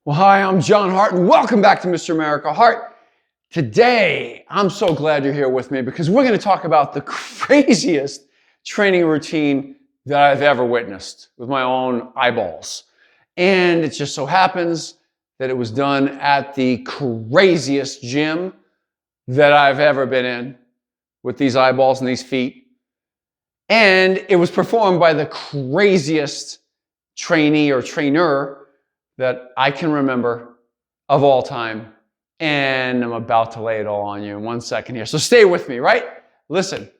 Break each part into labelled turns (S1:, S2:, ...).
S1: Well, hi, I'm John Hart, and welcome back to Mr. America Heart. Today, I'm so glad you're here with me because we're going to talk about the craziest training routine that I've ever witnessed with my own eyeballs. And it just so happens that it was done at the craziest gym that I've ever been in with these eyeballs and these feet. And it was performed by the craziest trainee or trainer that I can remember of all time. And I'm about to lay it all on you in 1 second here. So stay with me, right? Listen,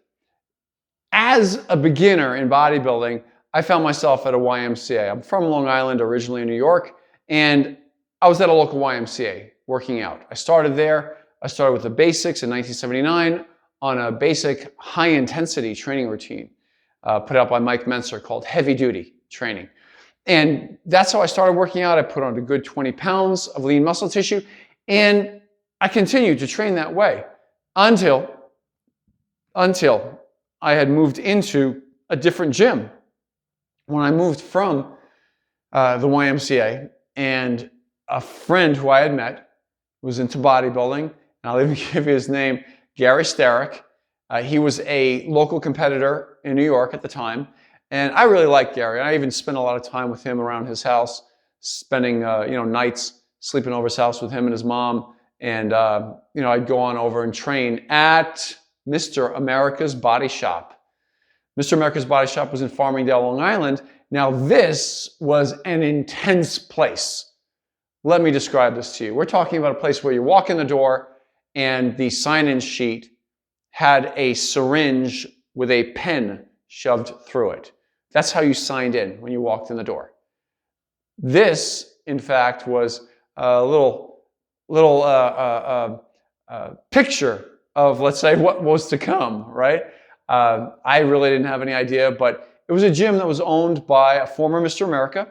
S1: as a beginner in bodybuilding, I found myself at a YMCA. I'm from Long Island, originally in New York, and I was at a local YMCA working out. I started there. I started with the basics in 1979 on a basic high-intensity training routine put out by Mike Mentzer called heavy duty training. And that's how I started working out. I put on a good 20 pounds of lean muscle tissue, and I continued to train that way until I had moved into a different gym. When I moved from the YMCA, and a friend who I had met was into bodybuilding, and I'll even give you his name, Gary Starrick. He was a local competitor in New York at the time. And I really liked Gary. I even spent a lot of time with him around his house, spending nights sleeping over his house with him and his mom. And I'd go on over and train at Mr. America's Body Shop. Mr. America's Body Shop was in Farmingdale, Long Island. Now this was an intense place. Let me describe this to you. We're talking about a place where you walk in the door and the sign-in sheet had a syringe with a pen shoved through it. That's how you signed in when you walked in the door. This, in fact, was a little picture of, let's say, what was to come, right? I really didn't have any idea, but it was a gym that was owned by a former Mr. America,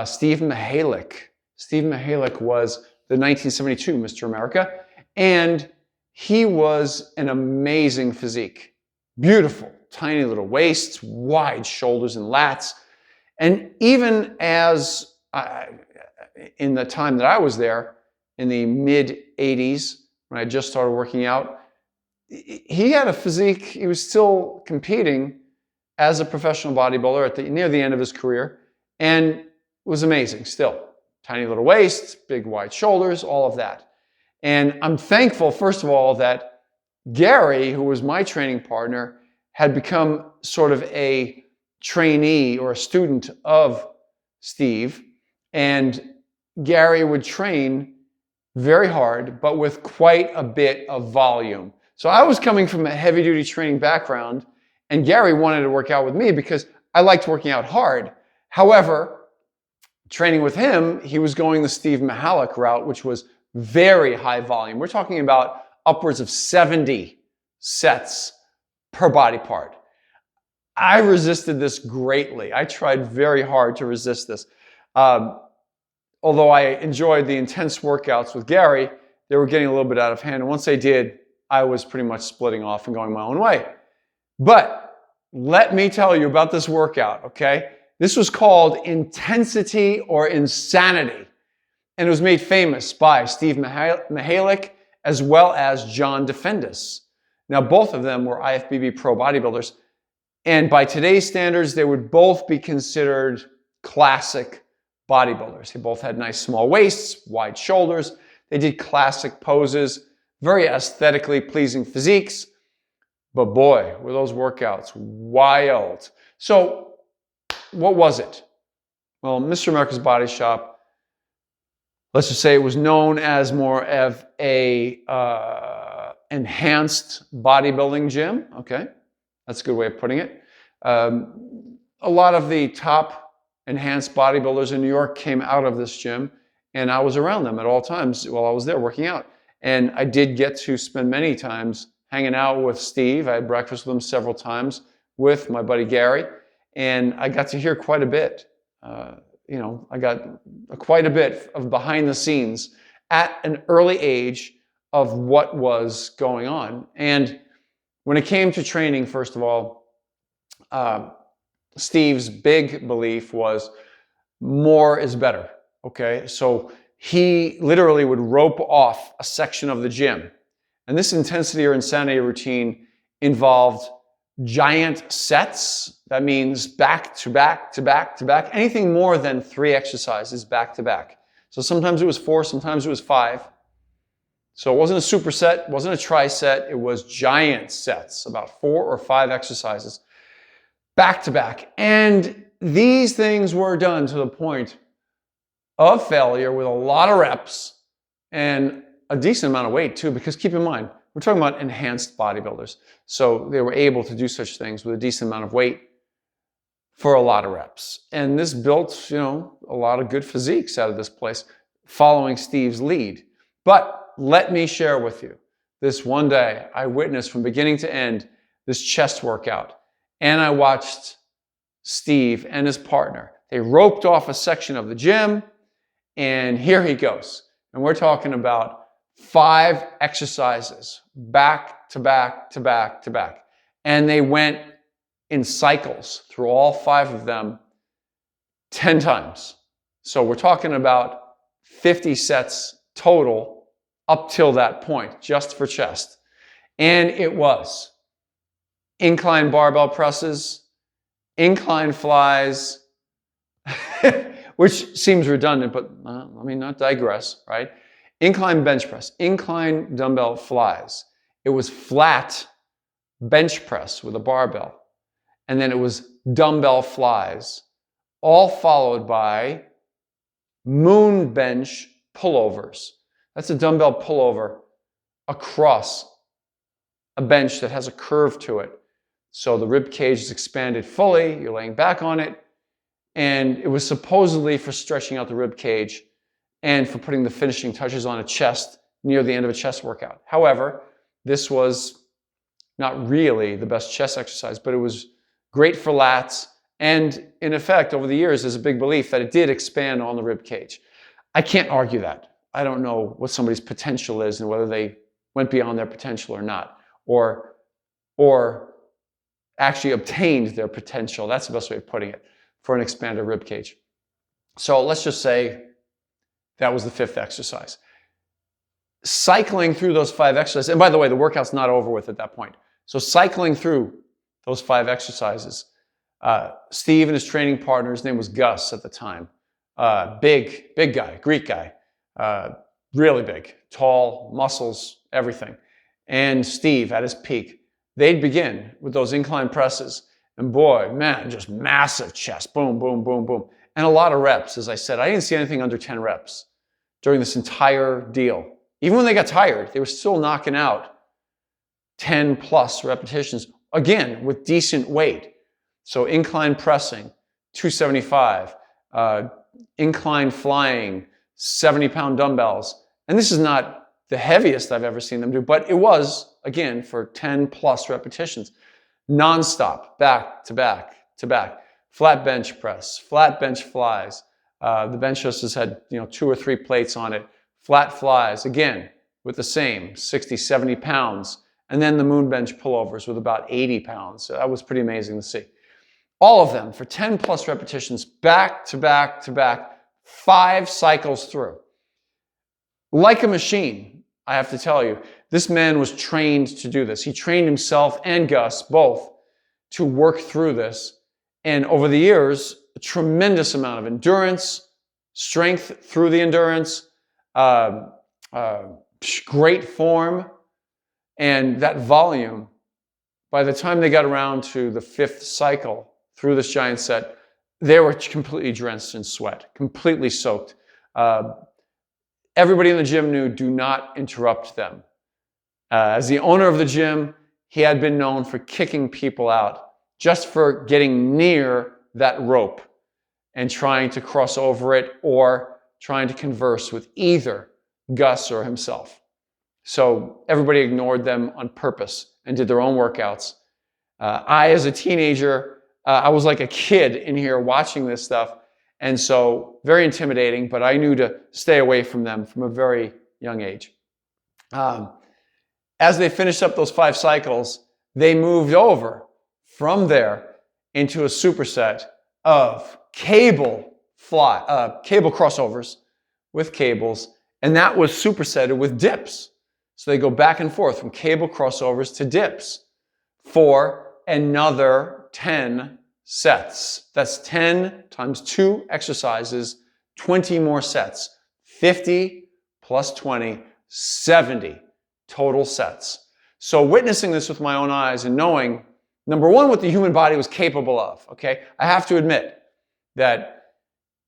S1: Steve Mihalik. Steve Mihalik was the 1972 Mr. America, and he was an amazing physique. Beautiful. Tiny little waists, wide shoulders and lats. And even as in the time that I was there, in the mid-80s, when I just started working out, he had a physique. He was still competing as a professional bodybuilder near the end of his career, and was amazing still. Tiny little waists, big wide shoulders, all of that. And I'm thankful, first of all, that Gary, who was my training partner, had become sort of a trainee or a student of Steve. And Gary would train very hard, but with quite a bit of volume. So I was coming from a heavy-duty training background, and Gary wanted to work out with me because I liked working out hard. However, training with him, he was going the Steve Mihalik route, which was very high volume. We're talking about upwards of 70 sets per body part. I resisted this greatly. I tried very hard to resist this. Although I enjoyed the intense workouts with Gary, they were getting a little bit out of hand. And once they did, I was pretty much splitting off and going my own way. But let me tell you about this workout, okay? This was called Intensity or Insanity. And it was made famous by Steve Mihalik as well as John Defendis. Now, both of them were IFBB Pro Bodybuilders, and by today's standards, they would both be considered classic bodybuilders. They both had nice small waists, wide shoulders. They did classic poses, very aesthetically pleasing physiques, but boy, were those workouts wild. So, what was it? Well, Mr. America's Body Shop, let's just say it was known as more of a enhanced bodybuilding gym. Okay, that's a good way of putting it. A lot of the top enhanced bodybuilders in New York came out of this gym, and I was around them at all times while I was there working out. And I did get to spend many times hanging out with Steve. I had breakfast with him several times with my buddy Gary, and I got to hear quite a bit. I got quite a bit of behind the scenes at an early age of what was going on. And when it came to training, first of all, Steve's big belief was more is better. Okay, so he literally would rope off a section of the gym. And this intensity or insanity routine involved giant sets. That means back to back to back to back. Anything more than 3 exercises back to back. So sometimes it was 4, sometimes it was 5. So it wasn't a superset, it wasn't a tri-set, it was giant sets, about 4 or 5 exercises back to back. And these things were done to the point of failure with a lot of reps and a decent amount of weight too, because keep in mind, we're talking about enhanced bodybuilders. So they were able to do such things with a decent amount of weight for a lot of reps. And this built, a lot of good physiques out of this place following Steve's lead. But let me share with you, this one day I witnessed from beginning to end this chest workout. And I watched Steve and his partner. They roped off a section of the gym, and here he goes. And we're talking about 5 exercises, back to back to back to back. And they went in cycles through all 5 of them 10 times. So we're talking about 50 sets total up till that point, just for chest. And it was incline barbell presses, incline flies, which seems redundant, but let me not digress, right? Incline bench press, incline dumbbell flies. It was flat bench press with a barbell. And then it was dumbbell flies, all followed by moon bench pullovers. That's a dumbbell pullover across a bench that has a curve to it. So the rib cage is expanded fully, you're laying back on it, and it was supposedly for stretching out the rib cage and for putting the finishing touches on a chest near the end of a chest workout. However, this was not really the best chest exercise, but it was great for lats, and in effect, over the years, there's a big belief that it did expand on the rib cage. I can't argue that. I don't know what somebody's potential is and whether they went beyond their potential or not, or actually obtained their potential. That's the best way of putting it, for an expanded rib cage. So let's just say that was the 5th exercise. Cycling through those 5 exercises, and by the way, the workout's not over with at that point. So cycling through those 5 exercises, Steve and his training partner, his name was Gus at the time, big guy, Greek guy, really big, tall, muscles, everything. And Steve at his peak, they'd begin with those incline presses, and boy, man, just massive chest, boom, boom, boom, boom. And a lot of reps, as I said. I didn't see anything under 10 reps during this entire deal. Even when they got tired, they were still knocking out 10 plus repetitions, again, with decent weight. So incline pressing, 275, incline flying, 70-pound dumbbells. And this is not the heaviest I've ever seen them do, but it was, again, for 10 plus repetitions, nonstop, back to back to back. Flat bench press, flat bench flies. The bench just had 2 or 3 plates on it. Flat flies, again, with the same 60, 70 pounds. And then the moon bench pullovers with about 80 pounds. So that was pretty amazing to see. All of them for 10 plus repetitions, back to back to back, 5 cycles through. Like a machine, I have to tell you, this man was trained to do this. He trained himself and Gus both to work through this. And over the years, a tremendous amount of endurance, strength through the endurance, great form, and that volume. By the time they got around to the 5th cycle through this giant set, they were completely drenched in sweat, completely soaked. Everybody in the gym knew, do not interrupt them. As the owner of the gym, he had been known for kicking people out just for getting near that rope and trying to cross over it or trying to converse with either Gus or himself. So everybody ignored them on purpose and did their own workouts. I, as a teenager, I was like a kid in here watching this stuff. And so very intimidating, but I knew to stay away from them from a very young age. As they finished up those 5 cycles, they moved over from there into a superset of cable crossovers with cables, and that was supersetted with dips. So they go back and forth from cable crossovers to dips for another 10 sets. That's 10 times 2 exercises, 20 more sets. 50 plus 20, 70 total sets. So witnessing this with my own eyes and knowing, number one, what the human body was capable of, okay? I have to admit that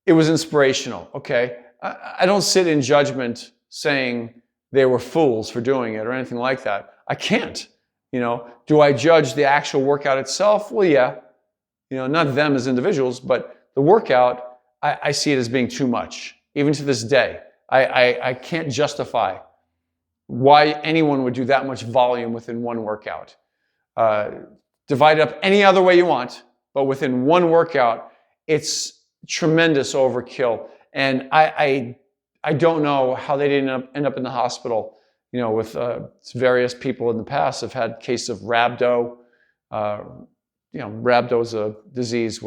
S1: it was inspirational, okay? I don't sit in judgment saying they were fools for doing it or anything like that. I can't, you know. Do I judge the actual workout itself? Well, yeah, you know, not them as individuals, but the workout, I see it as being too much. Even to this day, I can't justify why anyone would do that much volume within one workout. Divide it up any other way you want, but within one workout, it's tremendous overkill. And I don't know how they didn't end up in the hospital, you know, with various people in the past have had cases of rhabdo. You know, rhabdo is a disease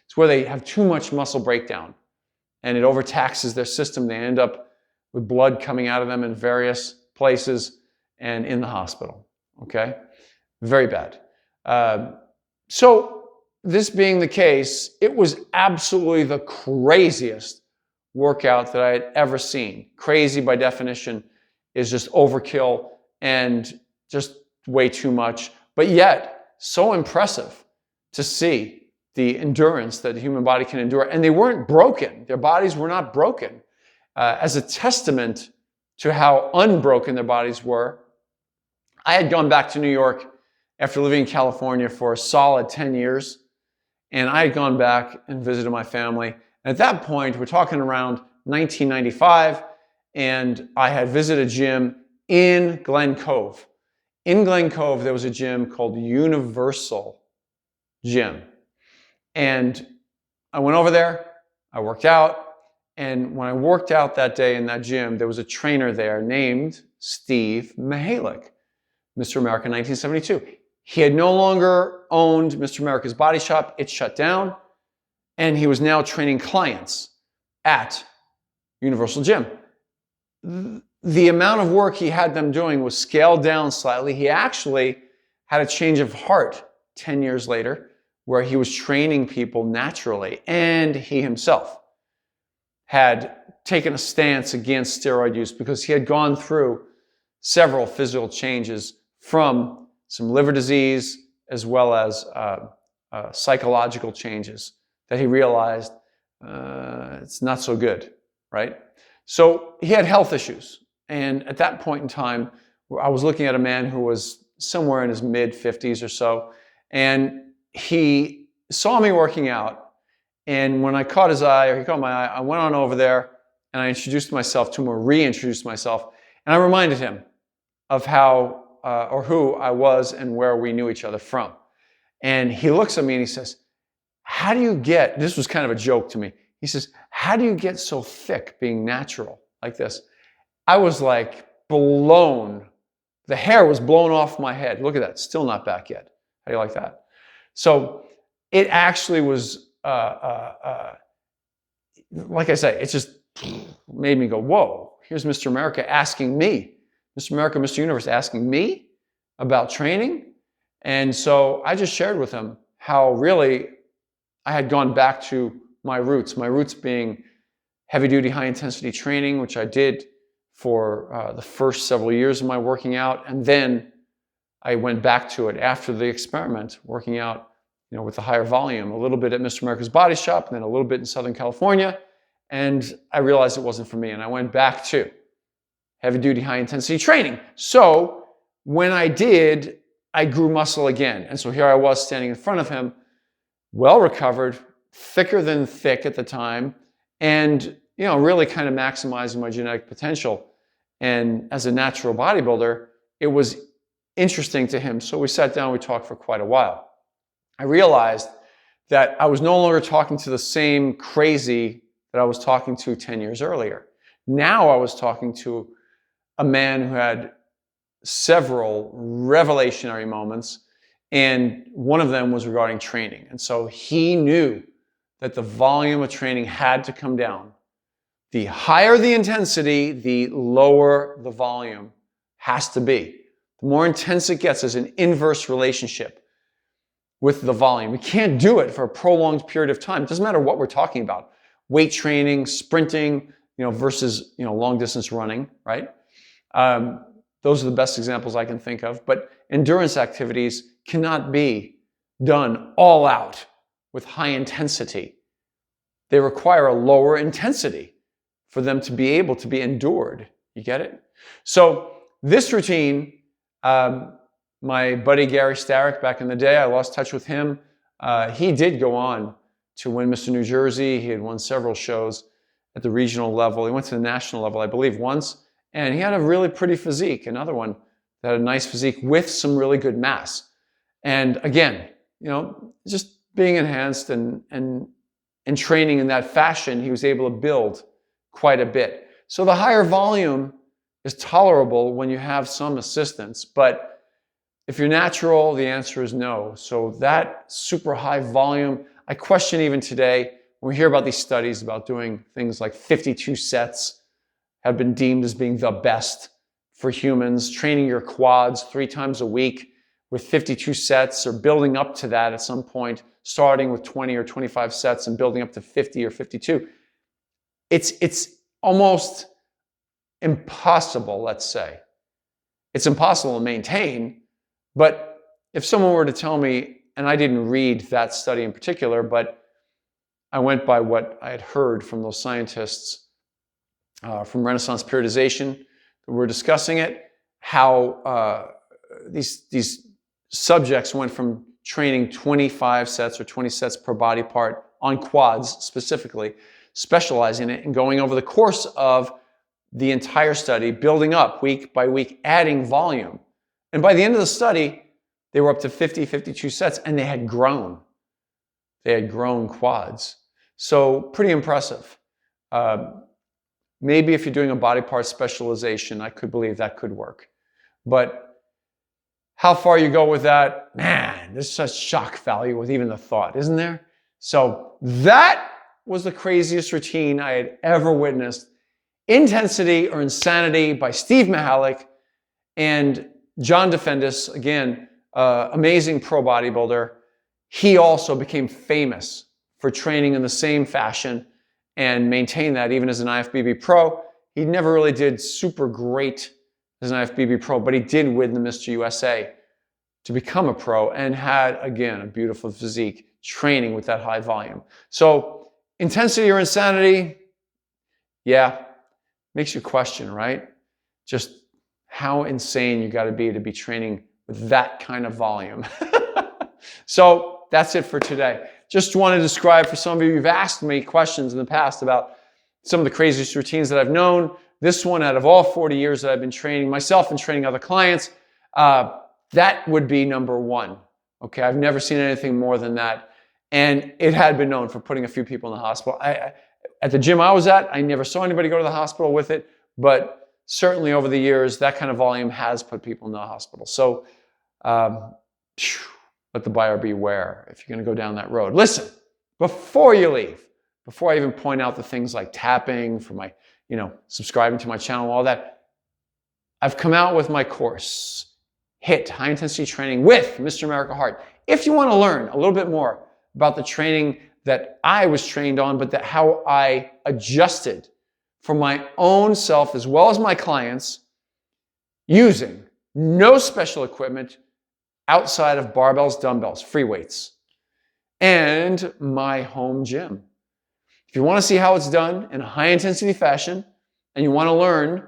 S1: it's where they have too much muscle breakdown and it overtaxes their system. They end up with blood coming out of them in various places and in the hospital, okay? Very bad. So this being the case, it was absolutely the craziest workout that I had ever seen. Crazy by definition is just overkill and just way too much, but yet so impressive to see the endurance that the human body can endure. And they weren't broken. Their bodies were not broken. As a testament to how unbroken their bodies were, I had gone back to New York after living in California for a solid 10 years. And I had gone back and visited my family. And at that point, we're talking around 1995, and I had visited a gym in Glen Cove. In Glen Cove, there was a gym called Universal Gym. And I went over there, I worked out, and when I worked out that day in that gym, there was a trainer there named Steve Mihalik, Mr. America 1972. He had no longer owned Mr. America's Body Shop. It shut down, and he was now training clients at Universal Gym. The amount of work he had them doing was scaled down slightly. He actually had a change of heart 10 years later where he was training people naturally, and he himself had taken a stance against steroid use because he had gone through several physical changes from some liver disease as well as psychological changes that he realized it's not so good, right? So he had health issues. And at that point in time, I was looking at a man who was somewhere in his mid-50s or so, and he saw me working out. And when I caught his eye, or he caught my eye, I went on over there and I introduced myself to him, or reintroduced myself, and I reminded him of how or who I was and where we knew each other from. And he looks at me and he says, how do you get, this was kind of a joke to me, he says, how do you get so thick being natural like this? I was like blown. The hair was blown off my head. Look at that, still not back yet. How do you like that? So it actually was, like I say, it just made me go, whoa, here's Mr. America asking me, Mr. America, Mr. Universe asking me about training. And so I just shared with him how really I had gone back to my roots being heavy-duty, high-intensity training, which I did for the first several years of my working out. And then I went back to it after the experiment, working out, you know, with the higher volume, a little bit at Mr. America's Body Shop, and then a little bit in Southern California. And I realized it wasn't for me. And I went back to heavy-duty, high-intensity training. So when I did, I grew muscle again. And so here I was standing in front of him, well recovered, thicker than thick at the time, and really kind of maximizing my genetic potential. And as a natural bodybuilder, it was interesting to him. So we sat down, we talked for quite a while. I realized that I was no longer talking to the same crazy that I was talking to 10 years earlier. Now I was talking to a man who had several revelationary moments, and one of them was regarding training. And so he knew that the volume of training had to come down. The higher the intensity, the lower the volume has to be. The more intense it gets, there's an inverse relationship with the volume. We can't do it for a prolonged period of time. It doesn't matter what we're talking about. Weight training, sprinting, versus, long distance running, right? Those are the best examples I can think of. But endurance activities cannot be done all out with high intensity. They require a lower intensity for them to be able to be endured. You get it? So this routine, my buddy Gary Starrick back in the day, I lost touch with him. He did go on to win Mr. New Jersey. He had won several shows at the regional level. He went to the national level, I believe, once. And he had a really pretty physique. Another one that had a nice physique with some really good mass. And again, just being enhanced and training in that fashion, he was able to build quite a bit. So the higher volume is tolerable when you have some assistance, but if you're natural, the answer is no. So that super high volume, I question even today, when we hear about these studies about doing things like 52 sets have been deemed as being the best for humans, training your quads 3 times a week with 52 sets or building up to that at some point, starting with 20 or 25 sets and building up to 50 or 52. It's almost impossible, let's say. It's impossible to maintain, but if someone were to tell me, and I didn't read that study in particular, but I went by what I had heard from those scientists from Renaissance periodization that were discussing it, how these subjects went from training 25 sets or 20 sets per body part on quads specifically, specializing in it and going over the course of the entire study, building up week by week, adding volume. And by the end of the study, they were up to 50, 52 sets, and they had grown. They had grown quads. So pretty impressive. Maybe if you're doing a body part specialization, I could believe that could work. But how far you go with that, man, there's such shock value with even the thought, isn't there? So that was the craziest routine I had ever witnessed. Intensity or Insanity by Steve Mihalik and John Defendis, again, amazing pro bodybuilder. He also became famous for training in the same fashion and maintained that even as an IFBB pro. He never really did super great as an IFBB pro, but he did win the Mr. USA to become a pro and had, again, a beautiful physique training with that high volume. So intensity or insanity, yeah, makes you question, right? Just how insane you got to be training with that kind of volume. So that's it for today. Just want to describe for some of you, you've asked me questions in the past about some of the craziest routines that I've known. This one, out of all 40 years that I've been training myself and training other clients, that would be number one. Okay, I've never seen anything more than that. And it had been known for putting a few people in the hospital. At the gym I was at, I never saw anybody go to the hospital with it, but certainly over the years, that kind of volume has put people in the hospital. So let the buyer beware if you're going to go down that road. Listen, before you leave, before I even point out the things like tapping for my, subscribing to my channel, all that, I've come out with my course, HIT, High Intensity Training with Mr. America Heart. If you want to learn a little bit more about the training that I was trained on, but how I adjusted for my own self as well as my clients using no special equipment outside of barbells, dumbbells, free weights, and my home gym. If you want to see how it's done in a high intensity fashion and you want to learn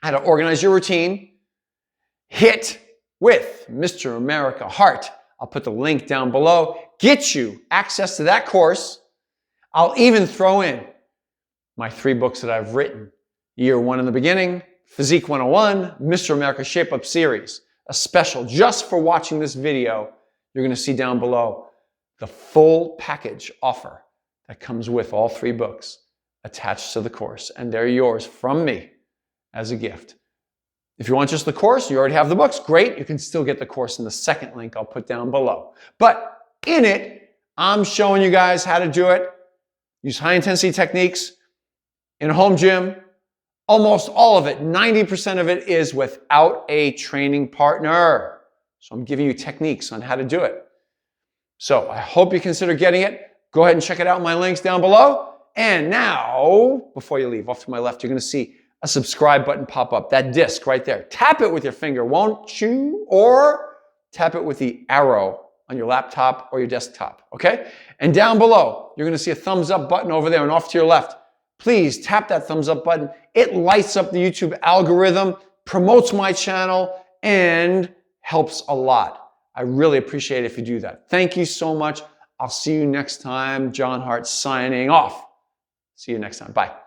S1: how to organize your routine, HIT with Mr. America Heart. I'll put the link down below. Get you access to that course. I'll even throw in my 3 books that I've written. Year 1 in the beginning, Physique 101, Mr. America Shape Up Series. A special just for watching this video. You're going to see down below the full package offer that comes with all 3 books attached to the course. And they're yours from me as a gift. If you want just the course, you already have the books, great. You can still get the course in the second link I'll put down below. But in it, I'm showing you guys how to do it. Use high intensity techniques in a home gym. Almost all of it, 90% of it, is without a training partner. So I'm giving you techniques on how to do it. So I hope you consider getting it. Go ahead and check it out in my links down below. And now, before you leave, off to my left, you're going to see a subscribe button pop up, that disc right there. Tap it with your finger, won't you? Or tap it with the arrow on your laptop or your desktop, okay? And down below, you're going to see a thumbs up button over there, and off to your left. Please tap that thumbs up button. It lights up the YouTube algorithm, promotes my channel, and helps a lot. I really appreciate it if you do that. Thank you so much. I'll see you next time. John Hart signing off. See you next time. Bye.